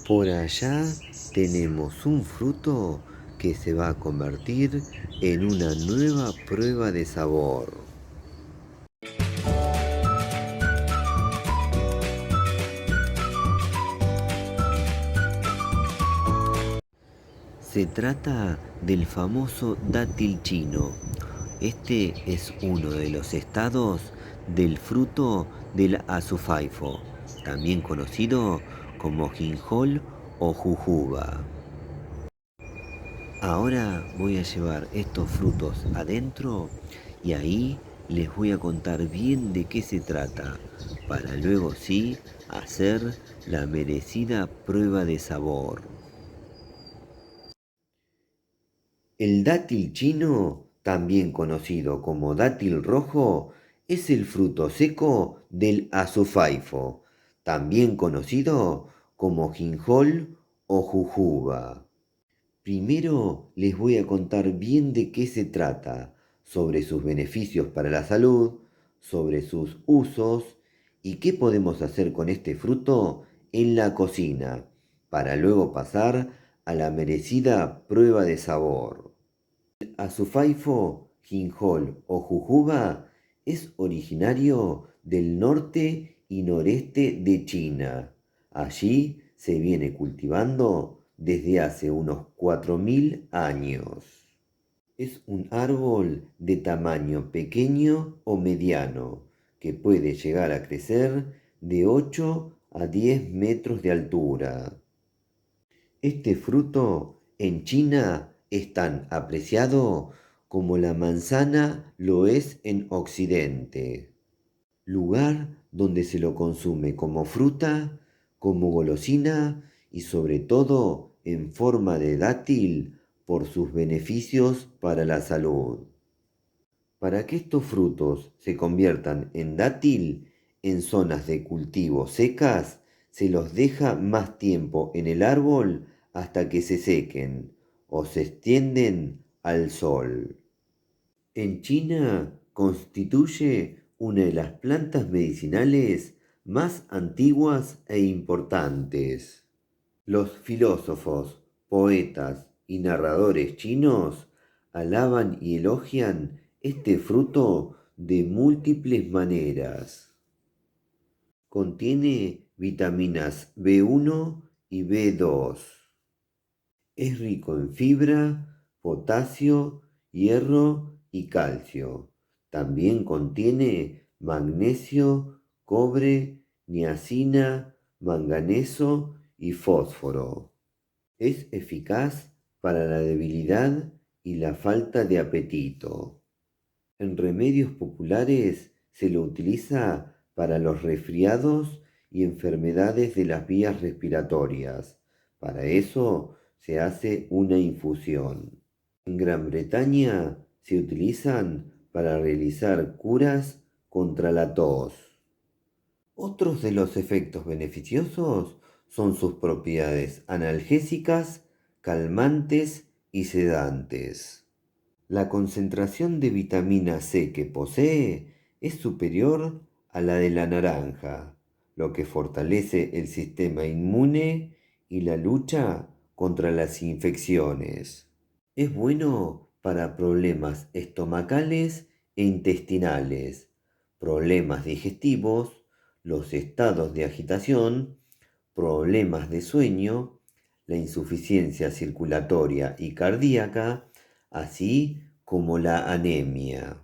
Por allá tenemos un fruto que se va a convertir en una nueva prueba de sabor. Se trata del famoso dátil chino. Este es uno de los estados del fruto del azufaifo, también conocido como jinjol o jujuba. Ahora voy a llevar estos frutos adentro y ahí les voy a contar bien de qué se trata, para luego sí hacer la merecida prueba de sabor. El dátil chino, también conocido como dátil rojo, es el fruto seco del azufaifo, también conocido como jinjol o jujuba. Primero les voy a contar bien de qué se trata, sobre sus beneficios para la salud, sobre sus usos y qué podemos hacer con este fruto en la cocina, para luego pasar a la merecida prueba de sabor. El azufaifo, jinjol o jujuba es originario del norte y noreste de China. Allí se viene cultivando desde hace unos 4.000 años. Es un árbol de tamaño pequeño o mediano que puede llegar a crecer de 8 a 10 metros de altura. Este fruto en China es tan apreciado como la manzana lo es en Occidente, lugar donde se lo consume como fruta, como golosina y sobre todo en forma de dátil por sus beneficios para la salud. Para que estos frutos se conviertan en dátil, en zonas de cultivo secas, se los deja más tiempo en el árbol hasta que se sequen o se extienden al sol. En China constituye una de las plantas medicinales más antiguas e importantes. Los filósofos, poetas y narradores chinos alaban y elogian este fruto de múltiples maneras. Contiene vitaminas B1 y B2. Es rico en fibra, potasio, hierro y calcio. También contiene magnesio, cobre, niacina, manganeso y fósforo. Es eficaz para la debilidad y la falta de apetito. En remedios populares se lo utiliza para los resfriados y enfermedades de las vías respiratorias. Para eso se hace una infusión. En Gran Bretaña se utilizan para realizar curas contra la tos. Otros de los efectos beneficiosos son sus propiedades analgésicas, calmantes y sedantes. La concentración de vitamina C que posee es superior a la de la naranja, lo que fortalece el sistema inmune y la lucha contra las infecciones. Es bueno para problemas estomacales e intestinales, problemas digestivos, los estados de agitación, problemas de sueño, la insuficiencia circulatoria y cardíaca, así como la anemia.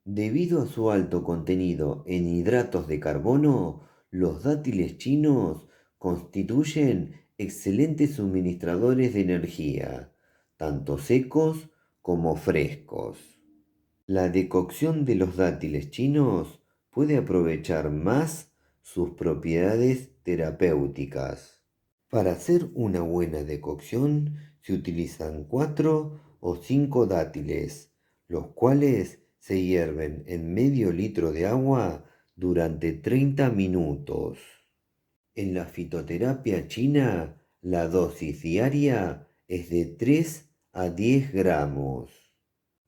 Debido a su alto contenido en hidratos de carbono, los dátiles chinos constituyen excelentes suministradores de energía, tanto secos como frescos. La decocción de los dátiles chinos puede aprovechar más sus propiedades terapéuticas. Para hacer una buena decocción se utilizan 4 o 5 dátiles, los cuales se hierven en medio litro de agua durante 30 minutos. En la fitoterapia china, la dosis diaria es de 3 a 10 gramos.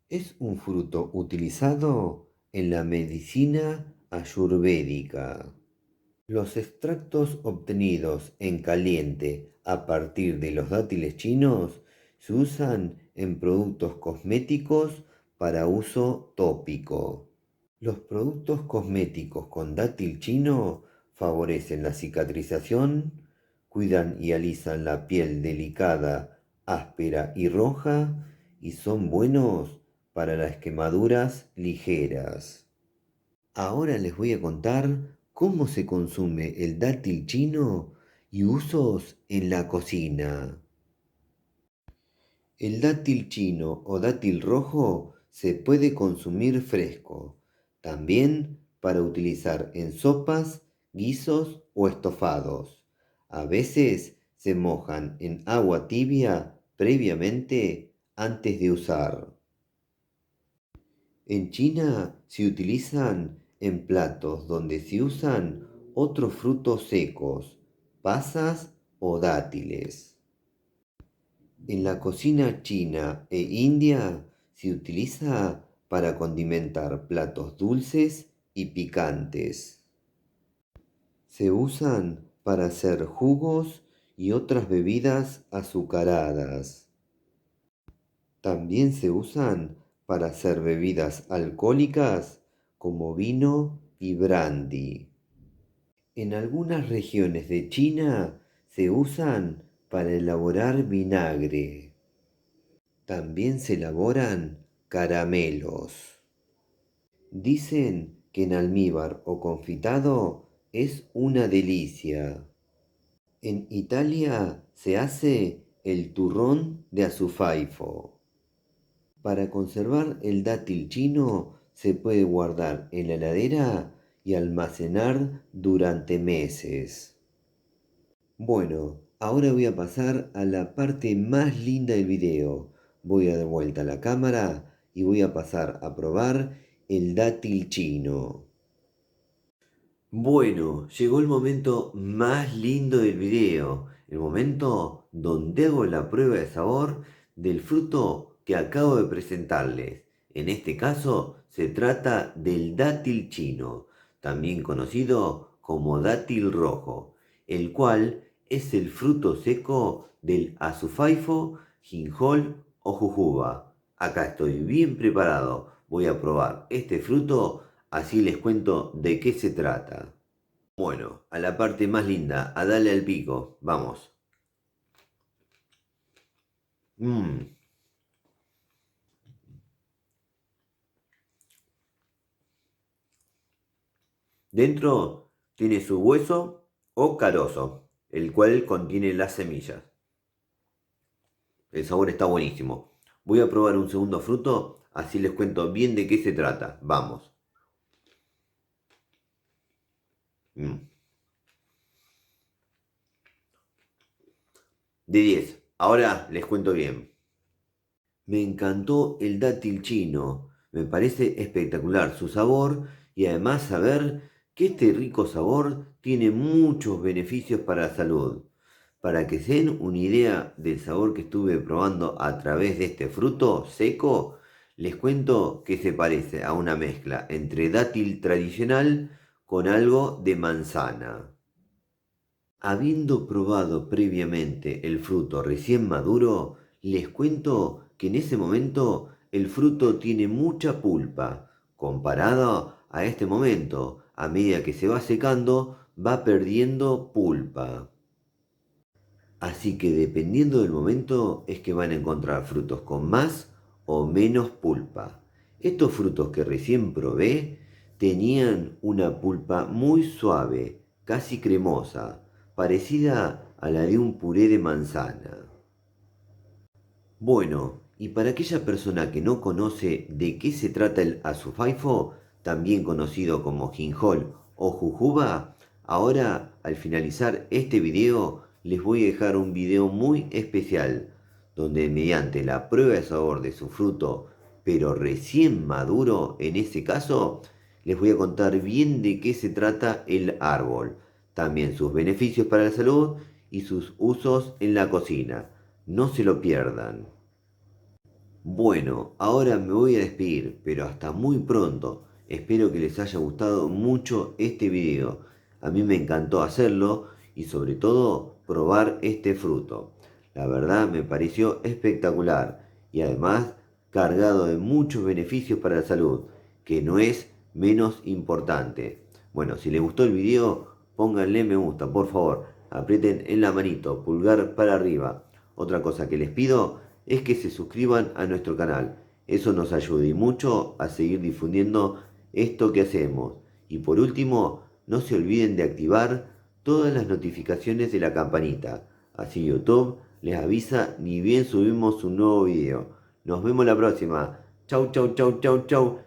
Es un fruto utilizado en la medicina ayurvédica. Los extractos obtenidos en caliente a partir de los dátiles chinos se usan en productos cosméticos para uso tópico. Los productos cosméticos con dátil chino favorecen la cicatrización, cuidan y alisan la piel delicada, áspera y roja y son buenos para las quemaduras ligeras. Ahora les voy a contar cómo se consume el dátil chino y usos en la cocina. El dátil chino o dátil rojo se puede consumir fresco, también para utilizar en sopas, guisos o estofados. A veces se mojan en agua tibia previamente antes de usar. En China se utilizan en platos donde se usan otros frutos secos, pasas o dátiles. En la cocina china e india se utiliza para condimentar platos dulces y picantes. Se usan para hacer jugos y otras bebidas azucaradas. También se usan para hacer bebidas alcohólicas como vino y brandy. En algunas regiones de China se usan para elaborar vinagre. También se elaboran caramelos. Dicen que en almíbar o confitado es una delicia. En Italia se hace el turrón de azufaifo. Para conservar el dátil chino se puede guardar en la heladera y almacenar durante meses. Bueno, ahora voy a pasar a la parte más linda del video. Voy a dar vuelta a la cámara y voy a pasar a probar el dátil chino. Bueno, llegó el momento más lindo del video, el momento donde hago la prueba de sabor del fruto que acabo de presentarles. En este caso se trata del dátil chino, también conocido como dátil rojo, el cual es el fruto seco del azufaifo, jinjol o jujuba. Acá estoy bien preparado, voy a probar este fruto. Así les cuento de qué se trata. Bueno, a la parte más linda, a darle al pico. Vamos. Mmm. Dentro tiene su hueso o carozo, el cual contiene las semillas. El sabor está buenísimo. Voy a probar un segundo fruto, así les cuento bien de qué se trata. Vamos. Mm. De 10. Ahora les cuento bien. Me encantó el dátil chino, me parece espectacular su sabor y además saber que este rico sabor tiene muchos beneficios para la salud. Para que se den una idea del sabor que estuve probando a través de este fruto seco, les cuento que se parece a una mezcla entre dátil tradicional con algo de manzana. Habiendo probado previamente el fruto recién maduro, les cuento que en ese momento el fruto tiene mucha pulpa. Comparado a este momento, a medida que se va secando, va perdiendo pulpa. Así que dependiendo del momento es que van a encontrar frutos con más o menos pulpa. Estos frutos que recién probé tenían una pulpa muy suave, casi cremosa, parecida a la de un puré de manzana. Bueno, y para aquella persona que no conoce de qué se trata el azufaifo, también conocido como jinjol o jujuba, ahora al finalizar este video les voy a dejar un video muy especial, donde mediante la prueba de sabor de su fruto, pero recién maduro en ese caso, les voy a contar bien de qué se trata el árbol, también sus beneficios para la salud y sus usos en la cocina. No se lo pierdan. Bueno, ahora me voy a despedir, pero hasta muy pronto. Espero que les haya gustado mucho este video. A mí me encantó hacerlo y sobre todo probar este fruto. La verdad me pareció espectacular y además cargado de muchos beneficios para la salud, que no es menos importante. Bueno, si les gustó el video, pónganle me gusta, por favor. Aprieten en la manito, pulgar para arriba. Otra cosa que les pido es que se suscriban a nuestro canal. Eso nos ayuda y mucho a seguir difundiendo esto que hacemos. Y por último, no se olviden de activar todas las notificaciones de la campanita. Así YouTube les avisa ni bien subimos un nuevo video. Nos vemos la próxima. Chau, chau, chau, chau, chau.